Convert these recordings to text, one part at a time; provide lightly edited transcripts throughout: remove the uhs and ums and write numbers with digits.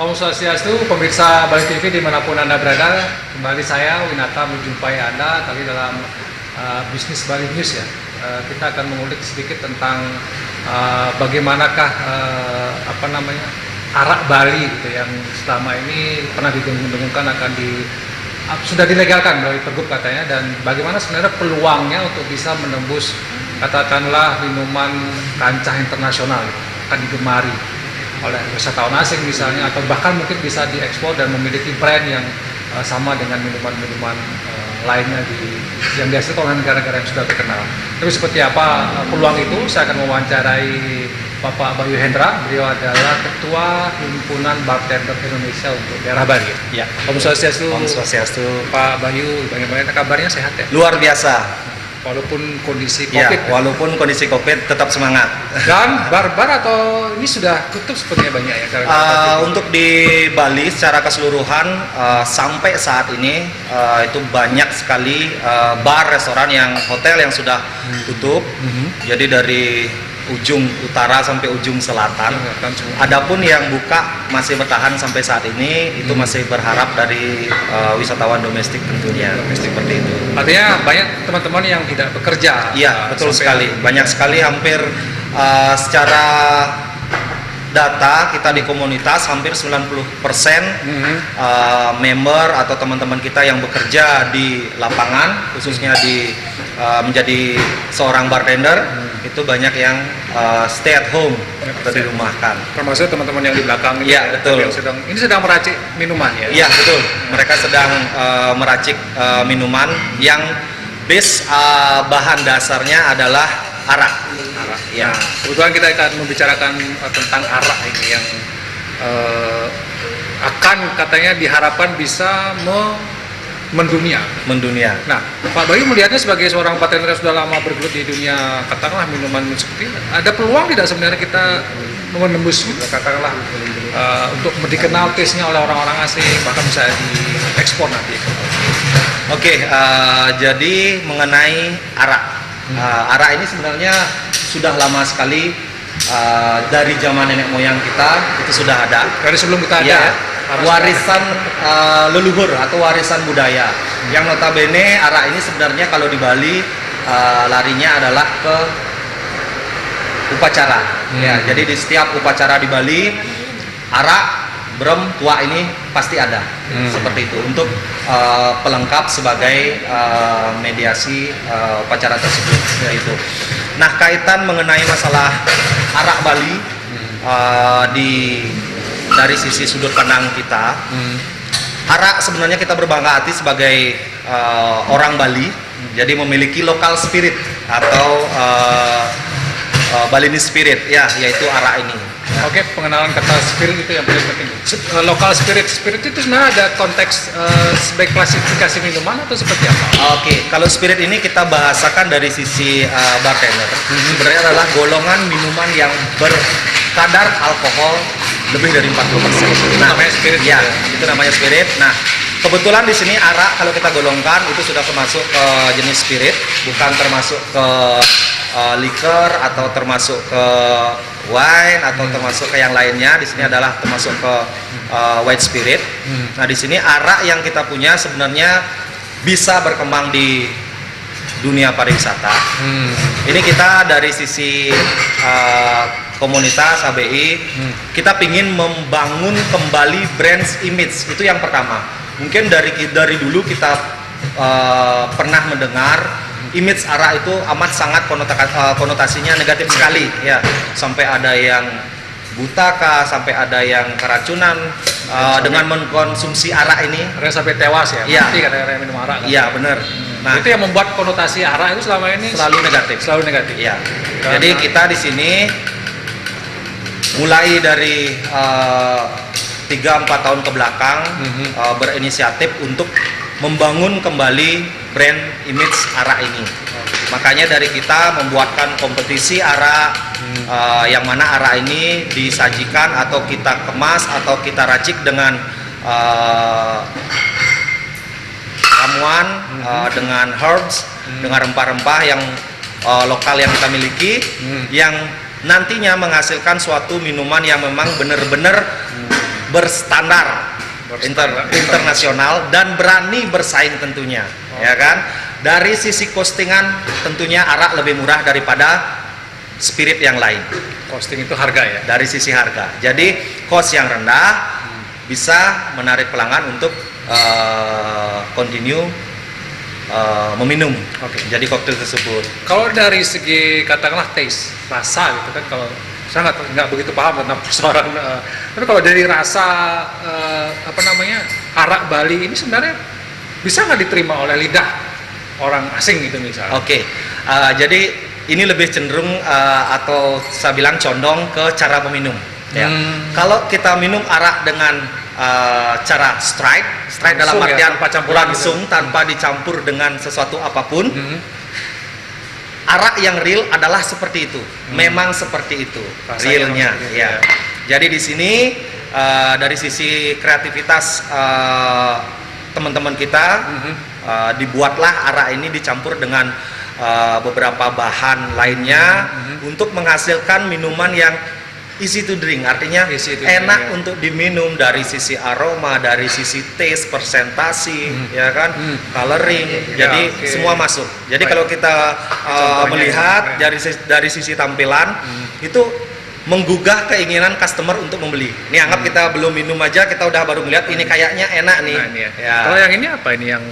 Om Swastiastu, pemirsa Bali TV dimanapun Anda berada. Kembali saya Winata menjumpai Anda kali dalam Bisnis Bali News ya. Kita akan mengulik sedikit tentang bagaimanakah arak Bali gitu yang selama ini pernah didengung-dengungkan akan sudah dilegalkan melalui Pergub katanya, dan bagaimana sebenarnya peluangnya untuk bisa menembus katakanlah minuman kancah internasional gitu, akan digemari oleh wisatawan asing misalnya, atau bahkan mungkin bisa diekspor dan memiliki brand yang sama dengan minuman-minuman lainnya yang dihasilkan oleh negara-negara yang sudah terkenal. Tapi seperti apa peluang itu? Saya akan mewawancarai Bapak Bayu Hendra. Beliau adalah Ketua Himpunan Bartender Indonesia untuk daerah Bali. Ya. Om Swastiastu. Om Swastiastu. Pak Bayu, bagaimana kabarnya? Sehat ya? Luar biasa. Walaupun kondisi Ya, COVID. walaupun kondisi COVID tetap semangat. Dan bar-bar atau ini sudah tutup sepertinya banyak ya? Untuk di Bali secara keseluruhan sampai saat ini itu banyak sekali bar, restoran, hotel yang sudah tutup. Jadi dari ujung utara sampai ujung selatan. Adapun yang buka masih bertahan sampai saat ini, itu masih berharap dari wisatawan domestik tentunya. Seperti itu. Artinya banyak teman-teman yang tidak bekerja. Iya, betul sekali. Banyak sekali, hampir secara data kita di komunitas hampir 90% member atau teman-teman kita yang bekerja di lapangan, khususnya menjadi seorang bartender, itu banyak yang stay at home atau dirumahkan. Termasuk teman-teman yang di belakang ini. Iya, betul. Ini sedang meracik minuman ya? Iya, betul. Mereka sedang meracik minuman yang bahan dasarnya adalah arak. Ya. Kebetulan kita akan membicarakan tentang arak ini yang akan katanya diharapkan bisa mendunia. Nah, Pak Bayu melihatnya sebagai seorang bartender yang sudah lama bergelut di dunia, katakanlah minuman seperti ini, ada peluang tidak sebenarnya kita menembus katakanlah untuk dikenal taste-nya oleh orang-orang asing, bahkan bisa diekspor nanti? Oke, jadi mengenai arak. Arak ini sebenarnya sudah lama sekali, dari zaman nenek moyang kita itu sudah ada. Dari sebelum kita ada ya? Warisan leluhur atau warisan budaya. Yang notabene arak ini sebenarnya kalau di Bali larinya adalah ke upacara. Ya, jadi di setiap upacara di Bali arak, brem, tua ini pasti ada. Seperti itu untuk pelengkap sebagai mediasi upacara tersebut. Yaitu. Nah, kaitan mengenai masalah arak Bali dari sisi sudut pandang kita, arak sebenarnya kita berbangga hati sebagai orang Bali, jadi memiliki lokal spirit atau Balinese spirit, ya, yaitu arak ini. Oke, pengenalan kata spirit itu yang paling penting. Lokal spirit itu sebenarnya ada konteks sebagai klasifikasi minuman atau seperti apa? Oke, kalau spirit ini kita bahasakan dari sisi bartender. Sebenarnya adalah golongan minuman yang berkadar alkohol lebih dari 40%. Nah, namanya spirit. Ya, itu namanya spirit. Nah, kebetulan di sini arak kalau kita golongkan itu sudah termasuk ke jenis spirit, bukan termasuk ke liquor atau termasuk ke wine atau termasuk ke yang lainnya. Di sini adalah termasuk ke white spirit. Nah, di sini arak yang kita punya sebenarnya bisa berkembang di dunia pariwisata. Ini kita dari sisi komunitas ABI, kita ingin membangun kembali brand image. Itu yang pertama. Mungkin dari dulu kita pernah mendengar image arak itu amat sangat konotasinya negatif sekali, ya. Sampai ada yang buta, sampai ada yang keracunan dengan mengkonsumsi arak ini. Ada sampai tewas ya? Iya. Mati kadang-kadang minum arak. Iya, benar. Nah, itu yang membuat konotasi arak itu selama ini selalu negatif. Selalu negatif. Iya. Jadi kita di sini mulai dari 3-4 tahun ke belakang berinisiatif untuk membangun kembali brand image arak ini. Makanya dari kita membuatkan kompetisi arak, yang mana arak ini disajikan atau kita kemas atau kita racik dengan ramuan, dengan herbs, dengan rempah-rempah yang lokal yang kita miliki, yang nantinya menghasilkan suatu minuman yang memang benar-benar berstandar internasional dan berani bersaing tentunya, ya kan? Dari sisi costingan tentunya arak lebih murah daripada spirit yang lain. Costing itu harga ya. Dari sisi harga, jadi cost yang rendah bisa menarik pelanggan untuk continue meminum. Jadi koktail tersebut. Kalau dari segi katakanlah taste, rasa gitu kan, kalau saya nggak begitu paham tentang persoalan, tapi kalau dari rasa arak Bali ini sebenarnya bisa nggak diterima oleh lidah orang asing gitu misalnya? Jadi ini lebih cenderung atau saya bilang condong ke cara meminum. Ya. Kalau kita minum arak dengan cara straight dalam artian langsung tanpa dicampur dengan sesuatu apapun. Arak yang real adalah seperti itu, memang seperti itu realnya. Ya. Jadi di sini dari sisi kreativitas teman-teman kita dibuatlah arak ini dicampur dengan beberapa bahan lainnya untuk menghasilkan minuman yang easy to drink, artinya enak untuk diminum dari sisi aroma, dari sisi taste, presentasi, ya kan, coloring, jadi semua masuk. Jadi kalau kita melihat dari sisi tampilan itu menggugah keinginan customer untuk membeli. Ini anggap kita belum minum aja, kita udah baru melihat ini kayaknya enak nih. Kalau yang ini apa ini yang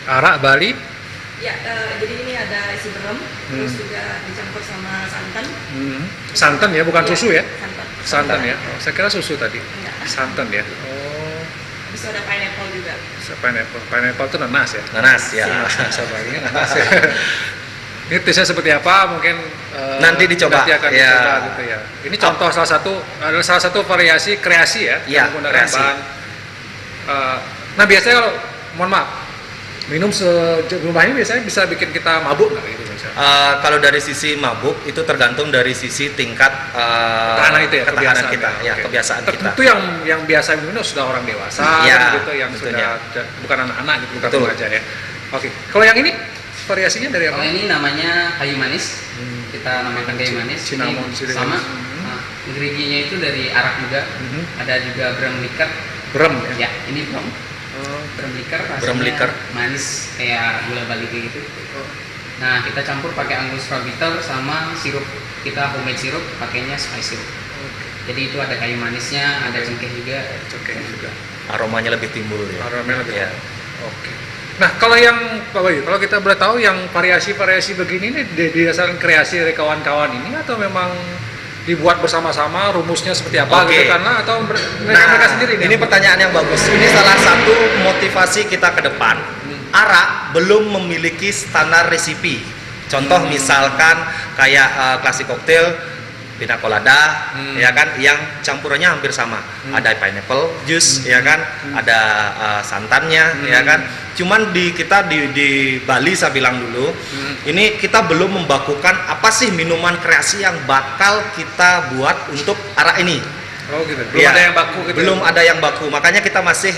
arak Bali? Ya, jadi ini ada isi berem, terus juga dicampur sama santan. Santan ya, bukan susu ya? Santan ya. Oh, saya kira susu tadi. Enggak. Santan ya. Oh. Terus ada pineapple juga. Pineapple itu nanas ya? Nanas ya. Ini nanas ya. Ini tesnya seperti apa? Mungkin nanti dicoba. Nanti akan dicoba gitu ya. Ini contoh adalah salah satu variasi kreasi ya. Iya, menggunakan kreasi. bahan. Nah biasanya kalau, mohon maaf, minum sejumlah ini biasanya bisa bikin kita mabuk nggak gitu misalnya? Kalau dari sisi mabuk itu tergantung dari sisi tingkat ketahanan kita, kebiasaan kita. Tentu yang biasa minum sudah orang dewasa, gitu, yang tentunya. sudah bukan anak-anak gitu, bukan Betul. remaja ya. Kalau yang ini variasinya dari apa? Kalau ini namanya kayu manis, kita namakan kayu manis. Cinnamon, Ini sama. Ingredientnya itu dari arak juga, ada juga brem liquor. Brem ya? Ya, ini brem. Brem liquor, Brem liquor. manis kayak gula Bali kayak gitu. Nah, kita campur pakai Angostura bitter sama sirup. Kita homemade sirup, pakainya spice sirup. Jadi itu ada kayu manisnya, ada cengkeh juga. Aromanya lebih timbul ya. Aromanya lebih ya. Oke. Nah, kalau yang Pak Bayu, kalau kita boleh tahu yang variasi-variasi begini ini didasarkan kreasi dari kawan-kawan ini atau memang dibuat bersama-sama, rumusnya seperti apa gitu karena atau mereka sendiri? Ini pertanyaan yang bagus. Ini salah satu motivasi kita ke depan. Arak belum memiliki standar resipi. Contoh misalkan kayak klasik koktail pina colada, ya kan, yang campurannya hampir sama. Ada pineapple juice, ya kan, ada santannya, ya kan. Cuman kita di Bali saya bilang dulu, ini kita belum membakukan apa sih minuman kreasi yang bakal kita buat untuk arak ini. Oh gitu. Belum ada yang baku gitu. Belum ada yang baku. Makanya kita masih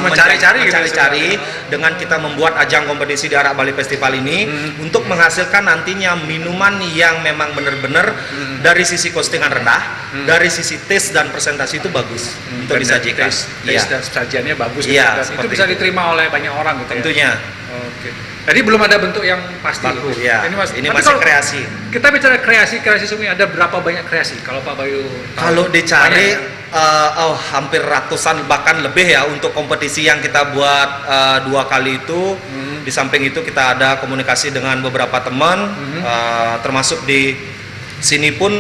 mencari-cari dengan kita membuat ajang kompetisi di Arak Bali Festival ini untuk menghasilkan nantinya minuman yang memang benar-benar dari sisi costingan rendah, dari sisi taste dan presentasi itu bagus untuk disajikan. Taste dan sajiannya bagus Iya, gitu. Dan itu bisa diterima oleh banyak orang gitu. Tentunya. Oke. Jadi belum ada bentuk yang pasti. Baku, ya. Ini tapi masih kalau kreasi. Kita bicara kreasi semuanya, ada berapa banyak kreasi? Kalau Pak Bayu tahu? Kalau dicari Banyak, hampir ratusan bahkan lebih ya untuk kompetisi yang kita buat 2 kali itu. Di samping itu kita ada komunikasi dengan beberapa teman, termasuk di sini pun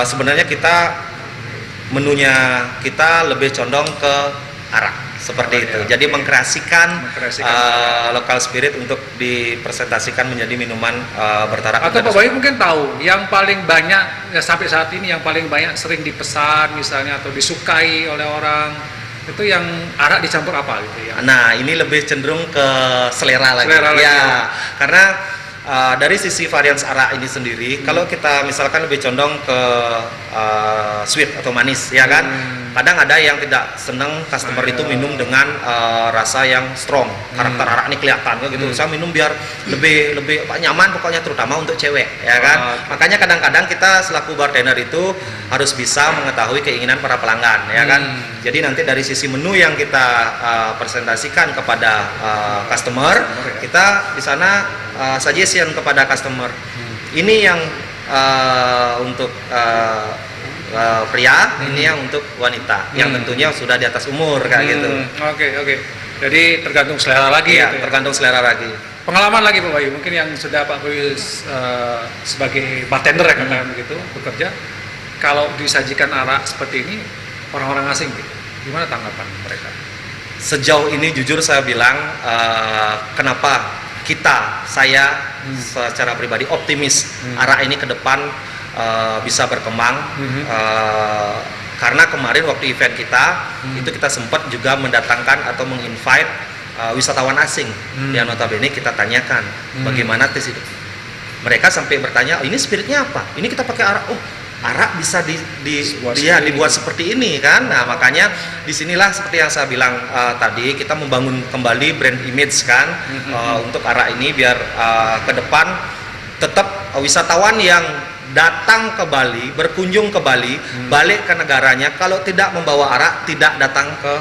sebenarnya kita menunya kita lebih condong ke arak. Seperti itu. Jadi mengkreasikan lokal spirit untuk dipresentasikan menjadi minuman bertaraf. Atau Pak Bayu mungkin tahu yang paling banyak ya, sampai saat ini yang paling banyak sering dipesan misalnya atau disukai oleh orang itu yang arak dicampur apa gitu ya? Nah, ini lebih cenderung ke selera lagi. Karena dari sisi varian arak ini sendiri, kalau kita misalkan lebih condong ke sweet atau manis, ya kan? Kadang ada yang tidak senang customer itu minum dengan rasa yang strong. karakter arak ini kelihatan kayak gitu. Saya minum biar lebih nyaman pokoknya, terutama untuk cewek ya kan. Makanya kadang-kadang kita selaku bartender itu harus bisa mengetahui keinginan para pelanggan ya kan. Jadi nanti dari sisi menu yang kita presentasikan kepada customer, kita di sana suggestion kepada customer. Ini yang untuk pria, ini yang untuk wanita, yang tentunya sudah di atas umur kayak gitu. Oke. Jadi tergantung selera lagi Iya, gitu ya. tergantung selera lagi. Pengalaman lagi Pak Bayu, mungkin yang sudah Pak Bayu sebagai bartender ya katakan begitu bekerja, kalau disajikan arak seperti ini orang-orang asing gitu, gimana tanggapan mereka? Sejauh ini jujur saya bilang kenapa saya secara pribadi optimis arak ini ke depan bisa berkembang. Karena kemarin waktu event kita itu kita sempat juga mendatangkan atau menginvite wisatawan asing yang notabene kita tanyakan bagaimana tes itu. Mereka sampai bertanya, ini spiritnya apa? Ini kita pakai arak. Oh, arak bisa dibuat seperti ini kan. Nah, makanya disinilah seperti yang saya bilang tadi, kita membangun kembali brand image kan untuk arak ini biar ke depan tetap wisatawan yang datang ke Bali, berkunjung ke Bali, balik ke negaranya, kalau tidak membawa arak tidak datang ke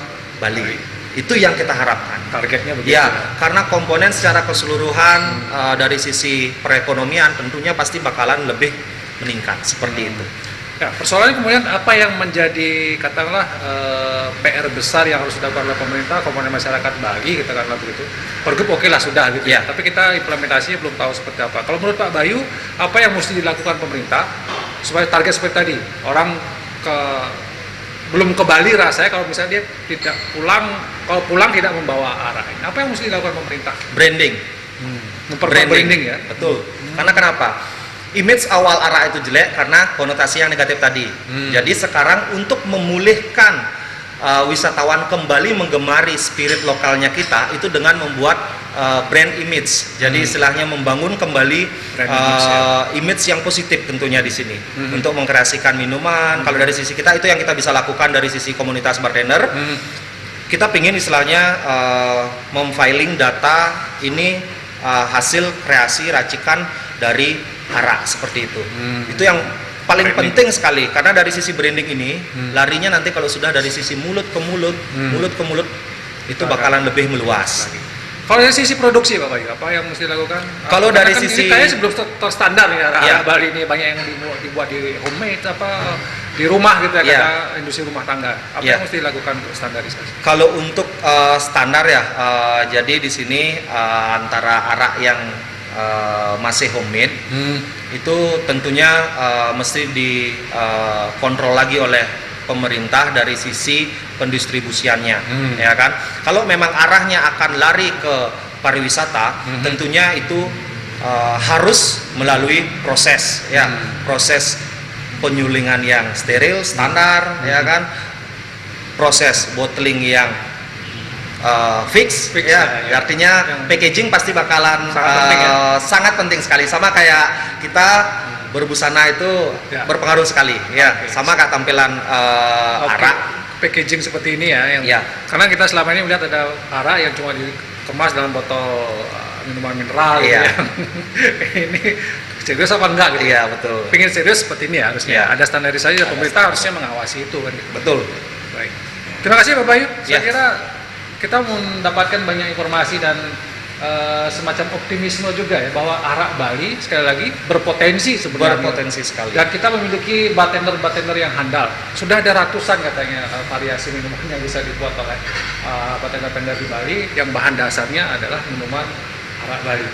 Bali. Itu yang kita harapkan. Targetnya begitu. Ya, karena komponen secara keseluruhan dari sisi perekonomian tentunya pasti bakalan lebih meningkat seperti itu. Ya, persoalannya kemudian apa yang menjadi katakanlah PR besar yang harus dilakukan oleh pemerintah, komponen masyarakat Bali, katakanlah begitu. Pergub oke lah sudah gitu ya. Tapi kita implementasinya belum tahu seperti apa. Kalau menurut Pak Bayu, apa yang mesti dilakukan pemerintah supaya target seperti tadi, orang belum ke Bali rasanya kalau misalnya dia tidak pulang, kalau pulang tidak membawa arak. Apa yang mesti dilakukan pemerintah? Branding. Memperkuat branding ya. Betul. Karena kenapa? Image awal arak itu jelek karena konotasi yang negatif tadi. Jadi sekarang untuk memulihkan wisatawan kembali menggemari spirit lokalnya kita itu dengan membuat brand image. Jadi istilahnya membangun kembali image yang positif tentunya di sini untuk mengkreasikan minuman. Kalau dari sisi kita itu yang kita bisa lakukan dari sisi komunitas bartender. Kita pingin istilahnya memfiling data ini hasil kreasi racikan dari arak seperti itu. Itu yang paling penting sekali karena dari sisi branding ini larinya nanti kalau sudah dari sisi mulut ke mulut, mulut ke mulut itu bakalan lebih meluas. Kalau dari sisi produksi Pak Bayu, apa yang mesti dilakukan? Kalau dari kan sisi ini kayaknya sebelum terstandar ya, arak Bali ini banyak yang dibuat di homemade di rumah gitu ya, kata industri rumah tangga. Apa yang mesti dilakukan untuk standarisasi? Kalau untuk standar ya, jadi di sini antara arak yang masih homemade itu tentunya mesti dikontrol lagi oleh pemerintah dari sisi pendistribusiannya, ya kan. Kalau memang arahnya akan lari ke pariwisata, tentunya itu harus melalui proses, proses penyulingan yang steril, standar, ya kan, proses bottling yang fix ya. Artinya packaging pasti bakalan sangat penting sekali. Sama kayak kita berbusana itu berpengaruh sekali ya. Sama kayak tampilan arak. Packaging seperti ini ya, karena kita selama ini melihat ada arak yang cuma dikemas dalam botol minuman mineral gitu ya. Ini serius apa enggak gitu? Iya, betul. Pengen serius seperti ini ya harusnya. Ada standarisasi, pemerintah harusnya mengawasi itu kan. Betul. Baik. Terima kasih Bapak Bayu. Saya kira kita mendapatkan banyak informasi dan semacam optimisme juga ya bahwa arak Bali sekali lagi berpotensi sebenarnya. Berpotensi sekali. Dan kita memiliki bartender-bartender yang handal. Sudah ada ratusan katanya variasi minuman yang bisa dibuat oleh bartender-bartender di Bali yang bahan dasarnya adalah minuman arak Bali.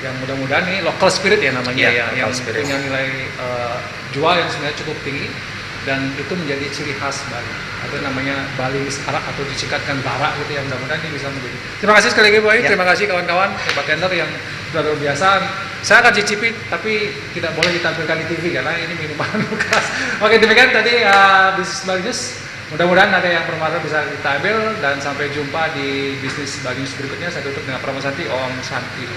Yang mudah-mudahan ini local spirit ya namanya yang punya nilai jual yang sebenarnya cukup tinggi dan itu menjadi ciri khas Bali. Ada namanya Bali arak atau disingkatkan barak gitu yang mudah-mudahan ini bisa menjadi. Terima kasih sekali lagi Pak Bayu. Terima kasih kawan-kawan bartender yang sudah luar biasa. Saya akan cicipi tapi tidak boleh ditampilkan di TV karena ini minuman keras. Oke, demikian tadi bisnis Bali News. Mudah-mudahan ada yang bermanfaat bisa kita ambil dan sampai jumpa di bisnis Bali News berikutnya. Saya tutup dengan promo Santi Om Santi.